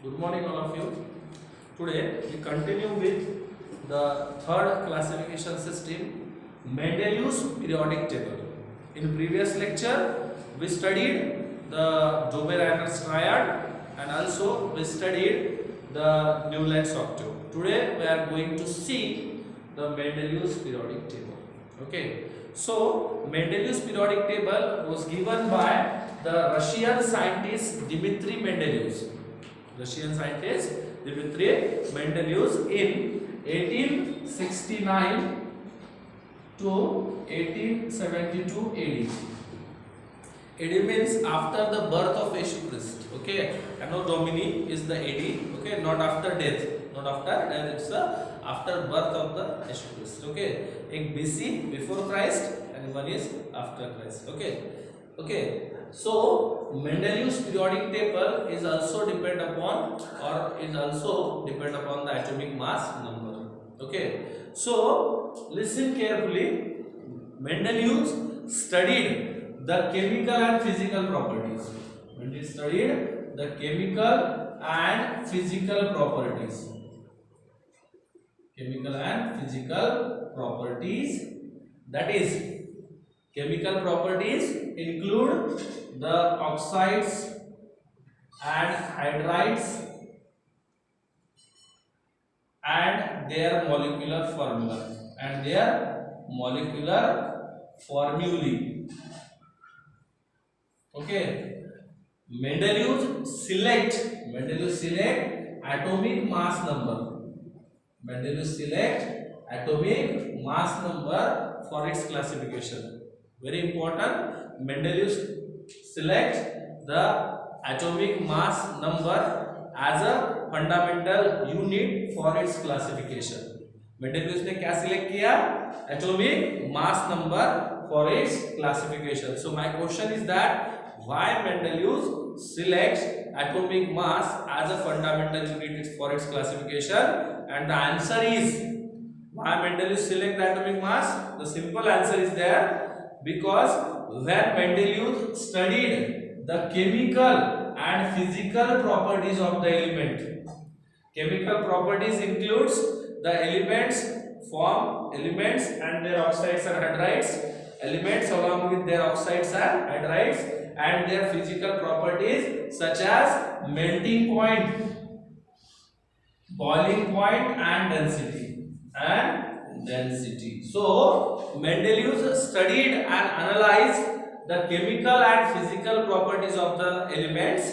Good morning, all of you. Today we continue with the third classification system, Mendeleev's periodic table. In previous lecture, we studied the Doberanner's triad and also we studied the Newland's octave. Today we are going to see the Mendeleev's periodic table. Okay. So Mendeleev's periodic table was given by the Russian scientist Dmitry Mendeleev. Russian scientist Dmitry Mendeleev in 1869 to 1872 AD. AD means after the birth of Jesus Christ. Okay, Anno Domini is the AD. Okay, not after death. Not after death. It's after birth of the Jesus Christ. Okay, एक BC before Christ and one is after Christ. Okay. So Mendeleev's periodic table is also depend upon the atomic mass number. Okay. So listen carefully. Mendeleev studied the chemical and physical properties. Mendeleev studied the chemical and physical properties. Chemical and physical properties. That is, chemical properties include the oxides and hydrides and their molecular formula formulae. Okay. Mendeleev select atomic mass number. Mendeleev select atomic mass number for its classification. Very important. Mendeleev select the atomic mass number as a fundamental unit for its classification. Mendeleev ने क्या select किया? Atomic mass number for its classification. So my question is that why Mendeleev selects atomic mass as a fundamental unit for its classification? And the answer is, why Mendeleev select the atomic mass? The simple answer is there. Because when Mendeleev studied the chemical and physical properties of the element, chemical properties includes the elements, form elements and their oxides and hydrides, elements along with their oxides and hydrides, and their physical properties such as melting point, boiling point and density. So Mendeleev studied and analyzed the chemical and physical properties of the elements.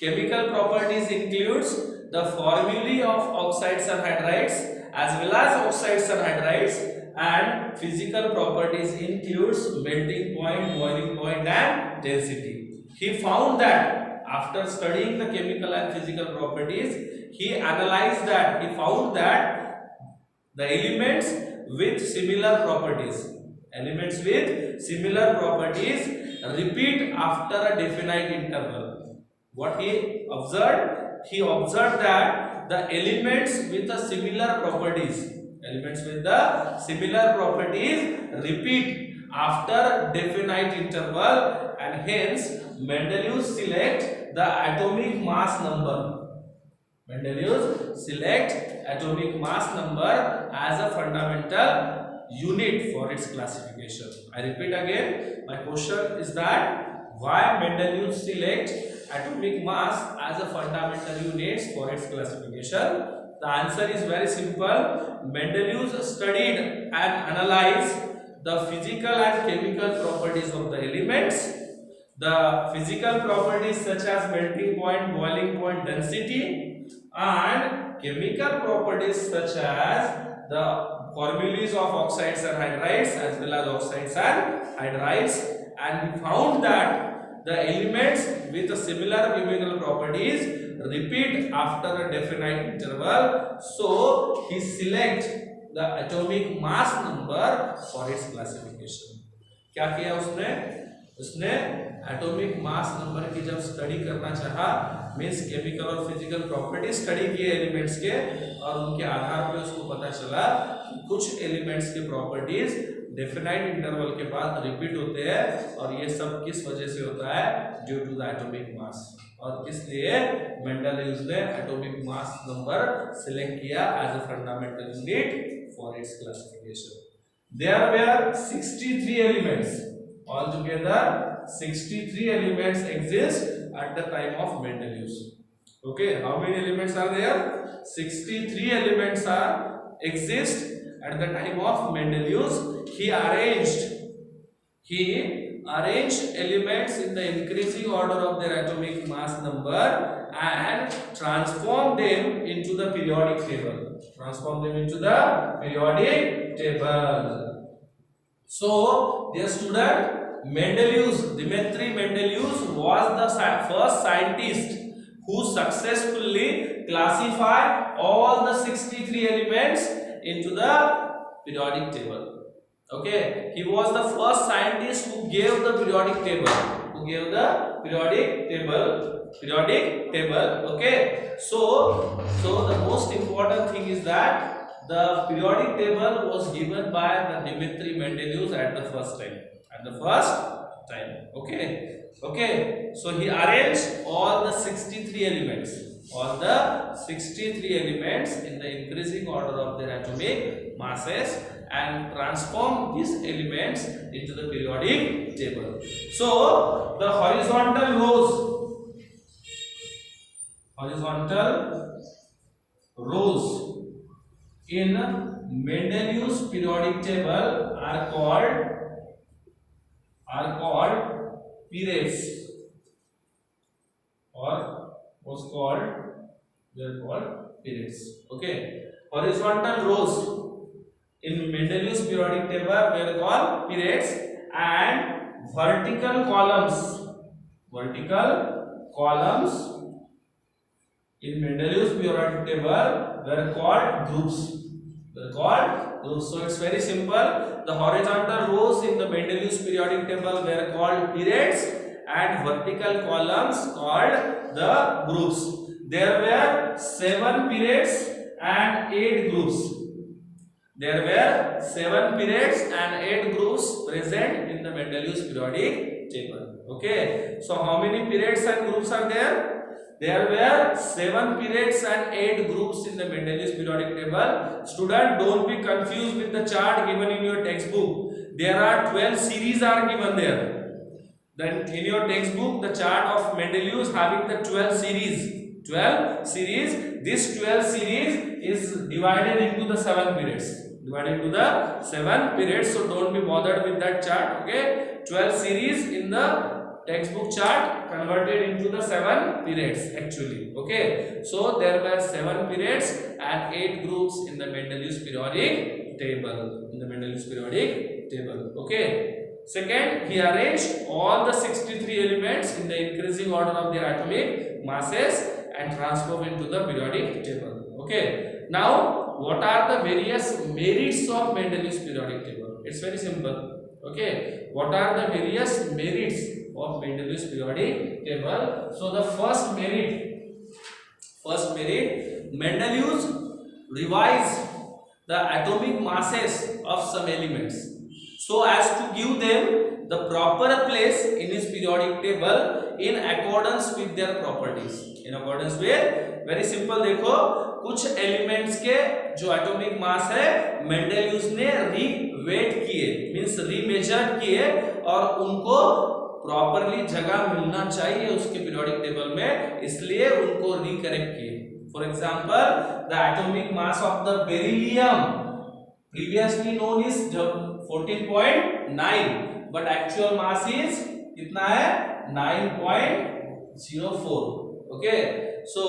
Chemical properties includes the formulae of oxides and hydrides as well as oxides and hydrides, and physical properties includes melting point, boiling point and density. He found that after studying the chemical and physical properties, he found that the elements with similar properties repeat after a definite interval. What he observed? He observed that the elements with the similar properties repeat after definite interval, and hence Mendeleev select the atomic mass number. Mendeleev select atomic mass number as a fundamental unit for its classification. I repeat again, my question is that why Mendeleev select atomic mass as a fundamental unit for its classification? The answer is very simple. Mendeleev studied and analyzed the physical and chemical properties of the elements. The physical properties such as melting point, boiling point, density, and chemical properties such as the formulae of oxides and hydrides as well as oxides and hydrides, and we found that the elements with similar chemical properties repeat after a definite interval. So he select the atomic mass number for its classification. क्या किया उसने atomic mass number की जब study करना चाहा, means chemical और physical property study किए elements के, और उनके आधार पर उसको पता चला कि कुछ एलिमेंट्स के प्रॉपर्टीज डेफिनाइट इंटरवल के बाद रिपीट होते हैं, और ये सब किस वजह से होता है? Due to the atomic mass. और इसलिए मेंडलीव ने एटॉमिक मास नंबर सिलेक्ट किया as a fundamental unit for its classification. There were 63 elements. Altogether 63 elements exist at the time of Mendeleev. Okay, how many elements are there? 63 elements are exist at the time of Mendeleev. He arranged elements in the increasing order of their atomic mass number and transformed them into the periodic table. So, dear student, Dmitry Mendeleev was the first scientist who successfully classified all the 63 elements into the periodic table. Okay, he was the first scientist who gave the periodic table. Okay, so the most important thing is that the periodic table was given by the Dmitry Mendeleev at the first time. Okay, so he arranged all the 63 elements in the increasing order of their atomic masses and transform these elements into the periodic table. So the horizontal rows in Mendeleev's periodic table are called periods, Okay, horizontal rows in Mendeleev's periodic table were called periods, and vertical columns in Mendeleev's periodic table were called groups. So it's very simple. The horizontal rows in the Mendeleev's periodic table were called periods, and vertical columns called the groups. There were 7 periods and 8 groups. Present in the Mendeleev's periodic table. Okay, so how many periods and groups are there? There were 7 periods and 8 groups in the Mendeleev's periodic table. Student, don't be confused with the chart given in your textbook. There are 12 series are given there. Then in your textbook, the chart of Mendeleev is having the 12 series. This 12 series is divided into the 7 periods. So don't be bothered with that chart. Okay, 12 series in the textbook chart converted into the 7 periods actually. Okay, so there were 7 periods and 8 groups in the Mendeleev's periodic table. Okay. Second, he arranged all the 63 elements in the increasing order of their atomic masses and transformed into the periodic table. Okay. Now, what are the various merits of Mendeleev's periodic table? It's very simple. Okay. What are the various merits of Mendeleev's periodic table? So the first merit, Mendeleev revised the atomic masses of some elements so as to give them the proper place in his periodic table in accordance with their properties. Very simple, देखो कुछ elements के जो atomic mass है मेंडेलियस ने रीवेट किए, means रीमेजर्ड किए और उनको प्रॉपरली जगह मिलना चाहिए उसके पीरियोडिक टेबल में, इसलिए उनको रिकरेक्ट किए. For example, the atomic mass of the beryllium previously known is 14.9 but actual mass is कितना है 9.04. Okay, so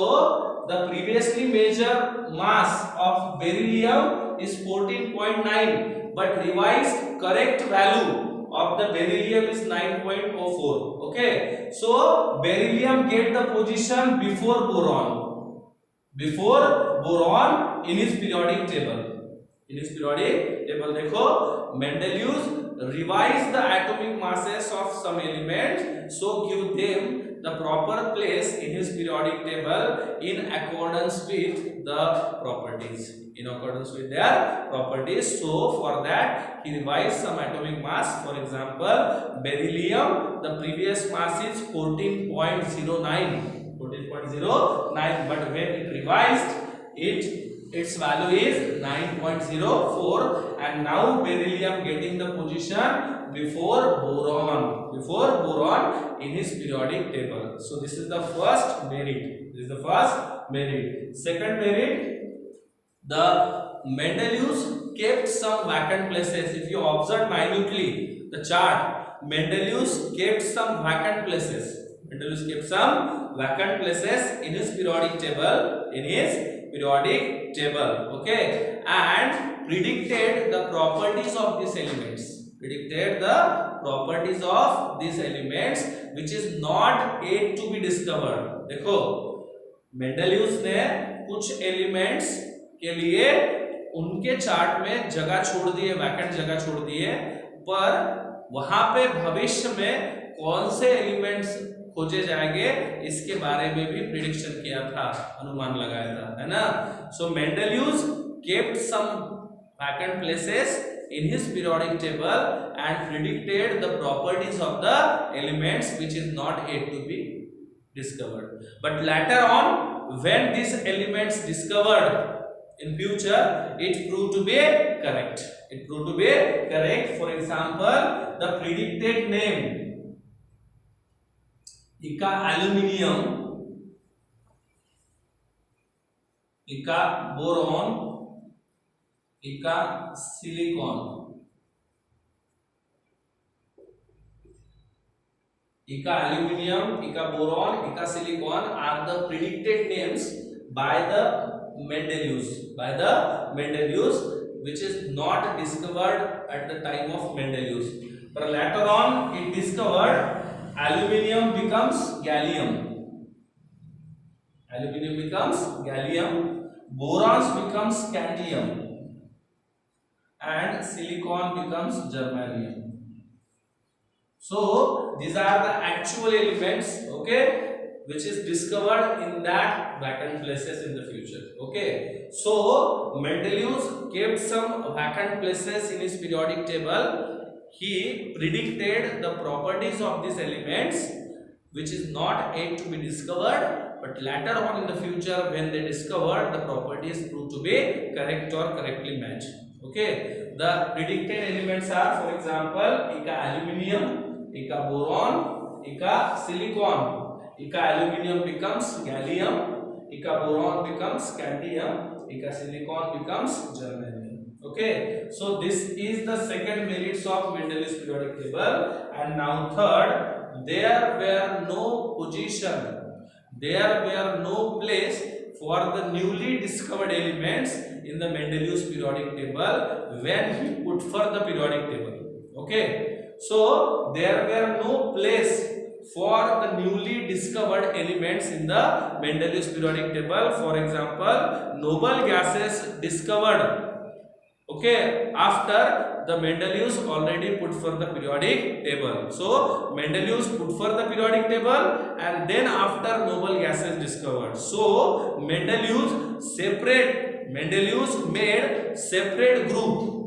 the previously measured mass of beryllium is 14.9 but revised correct value of the beryllium is 9.04. okay, so beryllium get the position before boron in his periodic table. देखो Mendeleev revised the atomic masses of some elements so give them the proper place in his periodic table in accordance with the properties, so for that he revised some atomic mass. For example, beryllium, the previous mass is 14.09 9.09, but when it revised, its value is 9.04, and now beryllium getting the position before boron in his periodic table. So this is the first merit. Second merit, the Mendeleev kept some vacant places. If you observe minutely the chart, Mendeleev kept some vacant places. In his periodic table. Okay, and predicted the properties of these elements. Which is not yet to be discovered. देखो, मेंडेलियस ने कुछ elements के लिए उनके chart में जगह छोड़ दिए, वैकेंट जगह छोड़ दिए, पर वहां पे भविष्य में कौन से एलिमेंट्स खोजे जाएंगे इसके बारे में भी प्रिडिक्शन किया था, अनुमान लगाया था, है ना. So Mendeleev's kept some vacant places in his periodic table and predicted the properties of the elements which is not yet to be discovered. But later on, when these elements discovered in future, it proved to be correct. For example, the predicted name Ica aluminium, Ica boron, Ica silicon. Ica aluminium, Ica boron, Ica silicon are the predicted names by the Mendeleev, which is not discovered at the time of Mendeleev. But later on, it discovered aluminium becomes gallium. Borons becomes scandium. And silicon becomes germanium. So these are the actual elements, okay, which is discovered in that vacant places in the future. Okay, so Mendeleev kept some vacant places in his periodic table. He predicted the properties of these elements, which is not yet to be discovered, but later on in the future, when they discovered, the properties proved to be correct or correctly matched. Okay, the predicted elements are, for example, Ica aluminium, Ica boron, Ica silicon. Ica aluminium becomes gallium, Ica boron becomes scandium, Ica silicon becomes germanium. Okay, so this is the second merits of Mendeleev's periodic table. And now third, there were no place for the newly discovered elements in the Mendeleev's periodic table when he put for the periodic table. Okay, so there were no place for the newly discovered elements in the Mendeleev's periodic table. For example, noble gases discovered, okay, after the Mendeleev already put for the periodic table. So Mendeleev put for the periodic table, and then after noble gases discovered. So Mendeleev made separate group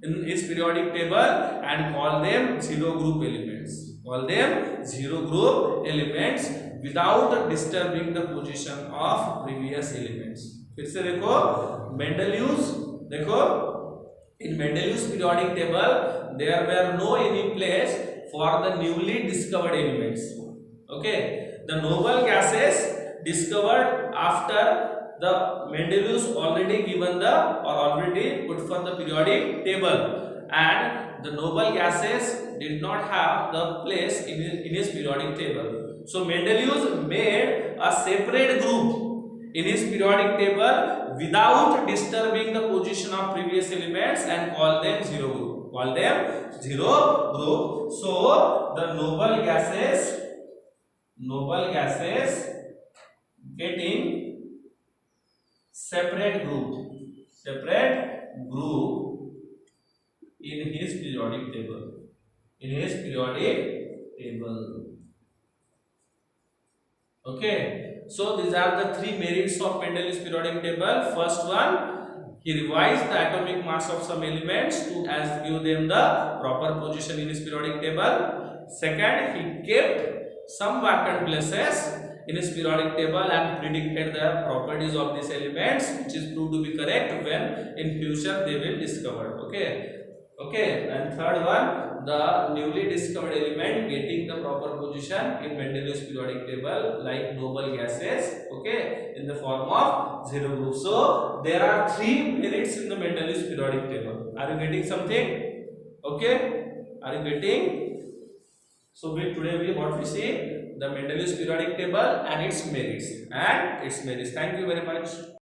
in his periodic table and call them zero group elements. Without disturbing the position of previous elements. फिर से देखो, in Mendeleev's periodic table there were no any place for the newly discovered elements. Okay, the noble gases discovered after the Mendeleev already given already put for the periodic table, and the noble gases did not have the place in his periodic table. So Mendeleev made a separate group in his periodic table without disturbing the position of previous elements and call them zero group. So the noble gases getting separate group in his periodic table. Okay, so these are the three merits of Mendeleev's periodic table. First one, he revised the atomic mass of some elements to as give them the proper position in his periodic table. Second, he kept some vacant places in his periodic table and predicted the properties of these elements, which is proved to be correct when in future they will discover. Okay, and third one, the newly discovered element getting the proper position in Mendeleev's periodic table like noble gases, okay, in the form of zero group. So there are 3 merits in the Mendeleev's periodic table. Are you getting something? Okay, are you getting? So today what we see, the Mendeleev's periodic table and its merits. Thank you very much.